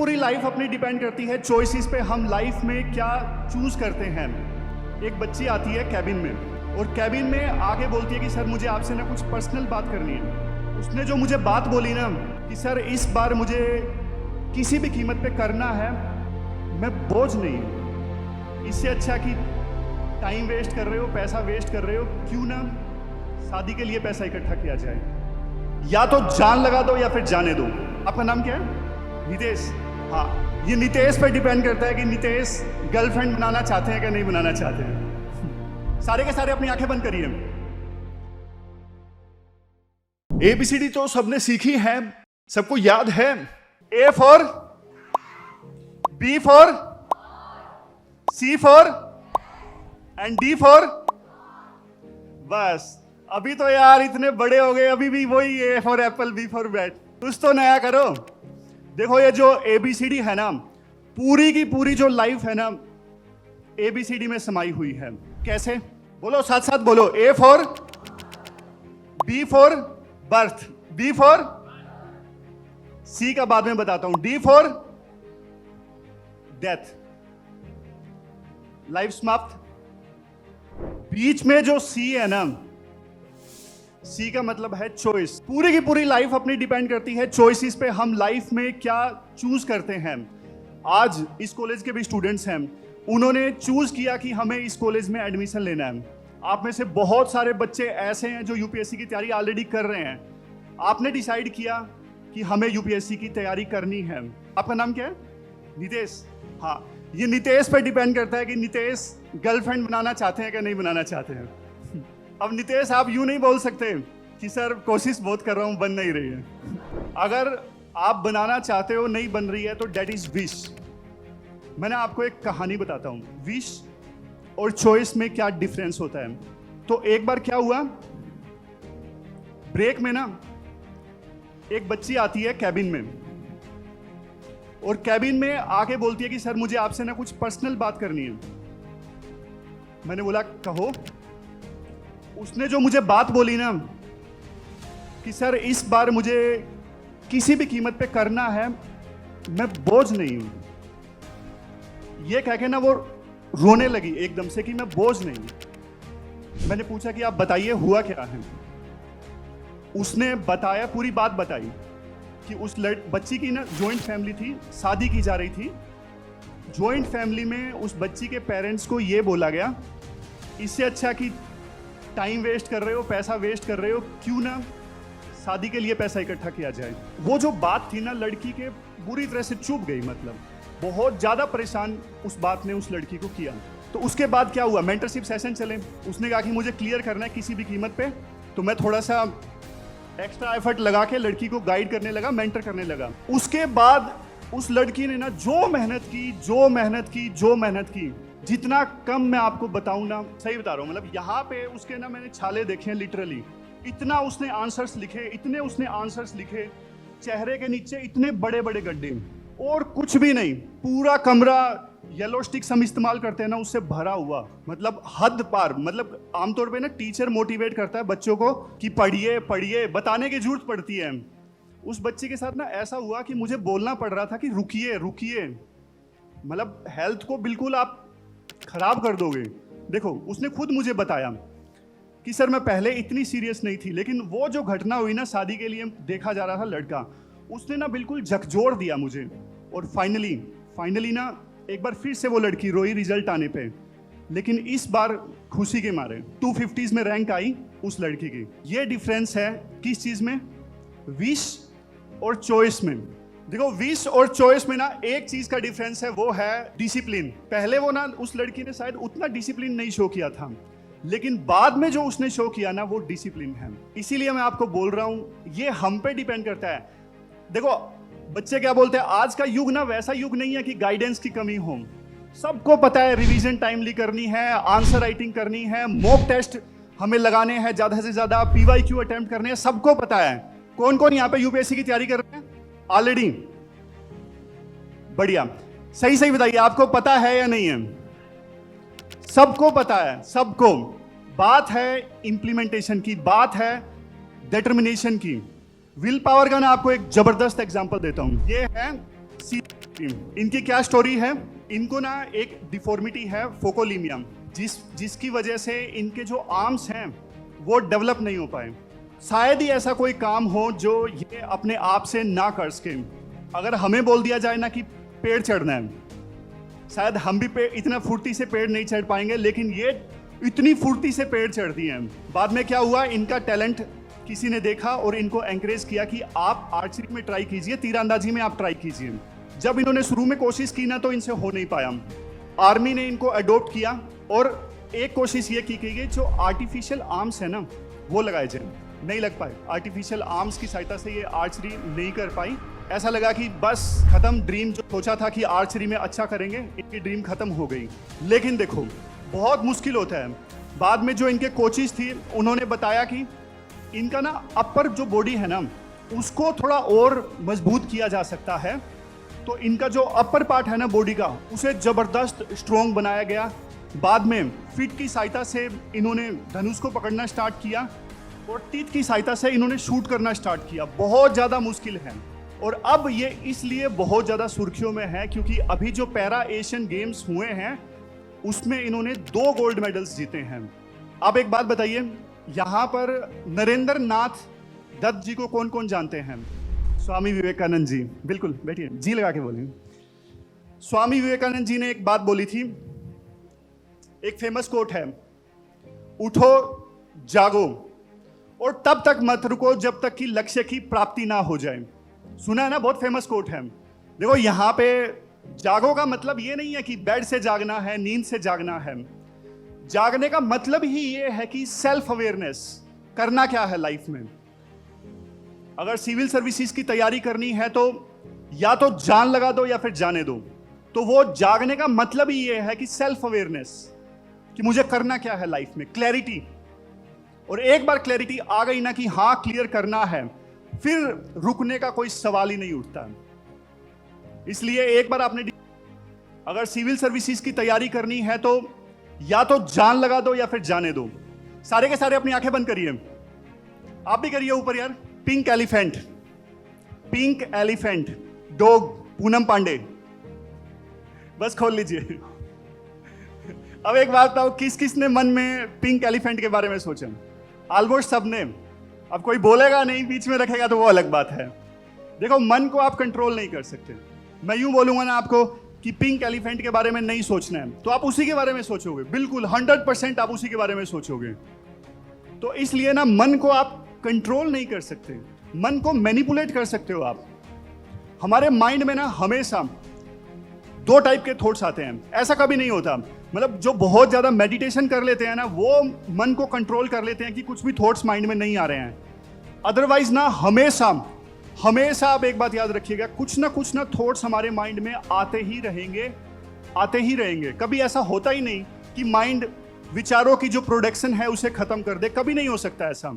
पूरी लाइफ अपनी डिपेंड करती है चॉइसेस पे, हम लाइफ में क्या चूज करते हैं। एक बच्ची आती है कैबिन में और कैबिन में आके बोलती है कि सर मुझे आपसे ना कुछ पर्सनल बात करनी है। उसने जो मुझे बात बोली ना कि सर इस बार मुझे किसी भी कीमत पे करना है, मैं बोझ नहीं हूँ, इससे अच्छा कि टाइम वेस्ट कर रहे हो, पैसा वेस्ट कर रहे हो, क्यों ना शादी के लिए पैसा इकट्ठा किया जाए, या तो जान लगा दो या फिर जाने दो। आपका नाम क्या है? नितेश। हाँ, ये नितेश पर डिपेंड करता है कि नितेश गर्लफ्रेंड बनाना चाहते हैं कि नहीं बनाना चाहते हैं। सारे के सारे अपनी आंखें बंद करिए। ABCD तो सबने सीखी है, सबको याद है। A for, B for, C for and D for. बस अभी तो यार इतने बड़े हो गए, अभी भी वही A for Apple, B for bat. कुछ तो नया करो। देखो ये जो ABCD है ना, पूरी की पूरी जो लाइफ है ना ABCD में समाई हुई है। कैसे? बोलो साथ साथ बोलो। A for, B for birth, B for, C का बाद में बताता हूं, D फॉर डेथ, लाइफ समाप्त। बीच में जो C है ना, C का मतलब है चॉइस। पूरी की पूरी लाइफ अपनी डिपेंड करती है चॉइसेस पे, हम लाइफ में क्या चूज करते हैं। आज इस कॉलेज के भी स्टूडेंट्स हैं, उन्होंने चूज किया कि हमें इस कॉलेज में एडमिशन लेना है। आप में से बहुत सारे बच्चे ऐसे हैं जो यूपीएससी की तैयारी ऑलरेडी कर रहे हैं। आपने डिसाइड किया कि हमें यूपीएससी की तैयारी करनी है। आपका नाम क्या है? नितेश। हाँ, ये नितेश पर डिपेंड करता है कि नितेश गर्लफ्रेंड बनाना चाहते हैं कि नहीं बनाना चाहते हैं। अब नितेश आप यूं नहीं बोल सकते कि सर कोशिश बहुत कर रहा हूं, बन नहीं रही है। अगर आप बनाना चाहते हो, नहीं बन रही है, तो डेट इज विश। मैंने आपको एक कहानी बताता हूं, विश और चॉइस में क्या डिफरेंस होता है। तो एक बार क्या हुआ, ब्रेक में ना एक बच्ची आती है कैबिन में और कैबिन में आके बोलती है कि सर मुझे आपसे ना कुछ पर्सनल बात करनी है। मैंने बोला कहो। उसने जो मुझे बात बोली ना कि सर इस बार मुझे किसी भी कीमत पे करना है, मैं बोझ नहीं हूं, ये कह के ना वो रोने लगी एकदम से कि मैं बोझ नहीं हूं। मैंने पूछा कि आप बताइए हुआ क्या है। उसने बताया, पूरी बात बताई कि उस बच्ची की ना जॉइंट फैमिली थी, शादी की जा रही थी। जॉइंट फैमिली में उस बच्ची के पेरेंट्स को ये बोला गया, इससे अच्छा कि टाइम वेस्ट कर रहे हो, पैसा वेस्ट कर रहे हो, क्यों ना शादी के लिए पैसा इकट्ठा किया जाए। वो जो बात थी ना, लड़की के बुरी तरह से चुभ गई, मतलब बहुत ज्यादा परेशान उस बात ने उस लड़की को किया। तो उसके बाद क्या हुआ, मेंटरशिप सेशन चले। उसने कहा कि मुझे क्लियर करना है किसी भी कीमत पे, तो मैं थोड़ा सा एक्स्ट्रा एफर्ट लगा के लड़की को गाइड करने लगा, मेंटर करने लगा। उसके बाद उस लड़की ने ना जो मेहनत की, जितना कम मैं आपको बताऊं ना, सही बता रहा हूं, मतलब यहाँ पे उसके ना मैंने छाले देखे हैं लिटरली। इतना उसने आंसर्स लिखे, चेहरे के नीचे इतने बड़े बड़े गड्ढे, और कुछ भी नहीं, पूरा कमरा येलो स्टिक्स हम इस्तेमाल करते हैं ना, उससे भरा हुआ, मतलब हद पार। मतलब आमतौर पे ना टीचर मोटिवेट करता है बच्चों को कि पढ़िए पढ़िए, बताने की जरूरत पड़ती है। उस बच्चे के साथ ना ऐसा हुआ कि मुझे बोलना पड़ रहा था कि रुकिए, मतलब हेल्थ को बिल्कुल आप खराब कर दोगे। देखो उसने खुद मुझे बताया कि सर मैं पहले इतनी सीरियस नहीं थी, लेकिन वो जो घटना हुई ना, शादी के लिए देखा जा रहा था लड़का, उसने ना बिल्कुल झकझोर दिया मुझे। और फाइनली ना एक बार फिर से वो लड़की रोई रिजल्ट आने पे, लेकिन इस बार खुशी के मारे 250s में रैंक आई उस लड़की की। ये डिफरेंस है किस चीज में? विश और चॉइस में। देखो विश और चॉइस में ना एक चीज का डिफरेंस है, वो है डिसिप्लिन। पहले वो ना उस लड़की ने शायद उतना डिसिप्लिन नहीं शो किया था, लेकिन बाद में जो उसने शो किया ना, वो डिसिप्लिन है। इसीलिए मैं आपको बोल रहा हूं, ये हम पे डिपेंड करता है। देखो बच्चे क्या बोलते हैं, आज का युग ना वैसा युग नहीं है कि गाइडेंस की कमी हो। सबको पता है रिवीजन टाइमली करनी है, आंसर राइटिंग करनी है, मॉक टेस्ट हमें लगाने हैं, ज्यादा से ज्यादा PYQ अटेम्प्ट करने हैं, सबको पता है। कौन कौन यहाँ पे यूपीएससी की तैयारी कर रहे हैं ऑलरेडी? बढ़िया, सही बताइए, आपको पता है या नहीं है? सबको पता है, सबको। बात है इंप्लीमेंटेशन की, बात है डिटर्मिनेशन की। विल पावर का ना आपको एक जबरदस्त एग्जांपल देता हूं। ये है इनकी क्या स्टोरी है? इनको ना एक डिफॉर्मिटी है, फोकोलीमिया, जिसकी वजह से इनके जो आर्म्स हैं वो डेवलप नहीं हो पाए। शायद ही ऐसा कोई काम हो जो ये अपने आप से ना कर सके। अगर हमें बोल दिया जाए ना कि पेड़ चढ़ना है, शायद हम भी इतना फुर्ती से पेड़ नहीं चढ़ पाएंगे, लेकिन ये इतनी फुर्ती से पेड़ चढ़ दिए हैं। बाद में क्या हुआ, इनका टैलेंट किसी ने देखा और इनको एंकरेज किया कि आप आर्चरी में ट्राई कीजिए, तीरंदाजी में आप ट्राई कीजिए। जब इन्होंने शुरू में कोशिश की ना, तो इनसे हो नहीं पाया। आर्मी ने इनको अडॉप्ट किया और एक कोशिश ये की गई जो आर्टिफिशियल आर्म्स है ना वो लगाए जाए, नहीं लग पाए। आर्टिफिशियल आर्म्स की सहायता से ये आर्चरी नहीं कर पाई। ऐसा लगा कि बस खत्म, ड्रीम जो सोचा था कि आर्चरी में अच्छा करेंगे, इनकी ड्रीम खत्म हो गई। लेकिन देखो बहुत मुश्किल होता है। बाद में जो इनके कोचिज थी उन्होंने बताया कि इनका ना अपर जो बॉडी है ना उसको थोड़ा और मजबूत किया जा सकता है। तो इनका जो अपर पार्ट है ना बॉडी का, उसे जबरदस्त स्ट्रॉन्ग बनाया गया। बाद में फीट की सहायता से इन्होंने धनुष को पकड़ना स्टार्ट किया और टीथ की सहायता से इन्होंने शूट करना स्टार्ट किया। बहुत ज़्यादा मुश्किल है और अब ये इसलिए बहुत ज़्यादा सुर्खियों में है क्योंकि अभी जो पैरा एशियन गेम्स हुए हैं उसमें इन्होंने 2 गोल्ड मेडल्स जीते हैं। अब एक बात बताइए, यहाँ पर नरेंद्र नाथ दत्त जी को कौन कौन जानते हैं? स्वामी विवेकानंद जी, बिल्कुल बैठिए, जी लगा के बोलिए। स्वामी विवेकानंद जी ने एक बात बोली थी, एक फेमस कोट है, उठो जागो और तब तक मत रुको जब तक कि लक्ष्य की प्राप्ति ना हो जाए। सुना है ना, बहुत फेमस कोट है। देखो यहाँ पे जागो का मतलब ये नहीं है कि बेड से जागना है, नींद से जागना है। जागने का मतलब ही ये है कि सेल्फ अवेयरनेस, करना क्या है लाइफ में। अगर सिविल सर्विसेज की तैयारी करनी है तो या तो जान लगा दो या फिर जाने दो। तो वो जागने का मतलब ही ये है कि सेल्फ अवेयरनेस, कि मुझे करना क्या है लाइफ में, क्लैरिटी। और एक बार क्लैरिटी आ गई ना कि हाँ क्लियर करना है, फिर रुकने का कोई सवाल ही नहीं उठता। इसलिए एक बार आपने अगर सिविल सर्विसेज की तैयारी करनी है तो या तो जान लगा दो या फिर जाने दो। सारे के सारे अपनी आंखें बंद करिए, आप भी करिए ऊपर यार। Pink elephant, pink elephant, dog, Poonam Pandey, बस खोल लीजिए। अब एक बात बताओ, किस किस ने मन में पिंक एलिफेंट के बारे में सोचा? ऑलमोस्ट सबने। अब कोई बोलेगा नहीं, बीच में रखेगा तो वो अलग बात है। देखो मन को आप कंट्रोल नहीं कर सकते। मैं यूं बोलूंगा ना आपको कि पिंक एलिफेंट के बारे में नहीं सोचना है, तो आप उसी के बारे में सोचोगे, बिल्कुल 100% आप उसी के बारे में सोचोगे। तो इसलिए ना मन को आप कंट्रोल नहीं कर सकते, मन को मैनिपुलेट कर सकते हो आप। हमारे माइंड में ना हमेशा 2 टाइप के थॉट्स आते हैं। ऐसा कभी नहीं होता, मतलब जो बहुत ज़्यादा मेडिटेशन कर लेते हैं ना वो मन को कंट्रोल कर लेते हैं कि कुछ भी थॉट्स माइंड में नहीं आ रहे हैं। अदरवाइज ना हमेशा हमेशा आप एक बात याद रखिएगा, कुछ ना थॉट्स हमारे माइंड में आते ही रहेंगे। कभी ऐसा होता ही नहीं कि माइंड विचारों की जो प्रोडक्शन है उसे खत्म कर दे, कभी नहीं हो सकता ऐसा।